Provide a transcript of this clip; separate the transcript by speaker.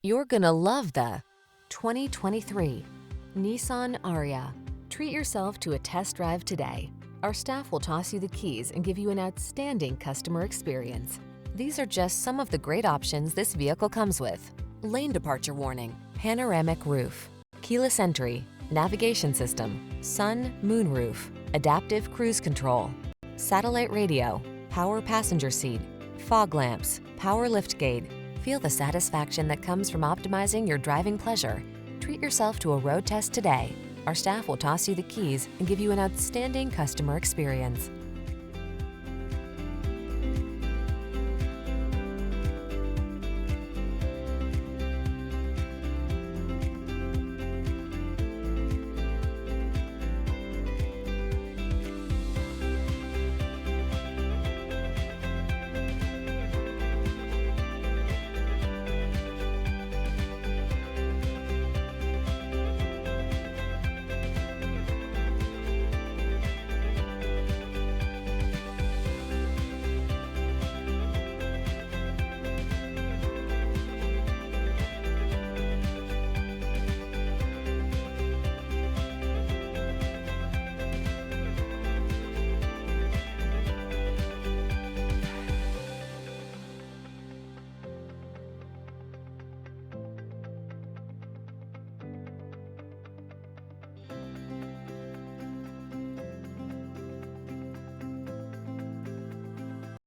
Speaker 1: You're gonna love the 2023 Nissan ARIYA. Treat yourself to a test drive today. Our staff will toss you the keys and give you an outstanding customer experience. These are just some of the great options this vehicle comes with: lane departure warning, panoramic roof, keyless entry, navigation system, sun, moonroof, adaptive cruise control, satellite radio, power passenger seat, fog lamps, power liftgate. Feel the satisfaction that comes from optimizing your driving pleasure. Treat yourself to a road test today. Our staff will toss you the keys and give you an outstanding customer experience.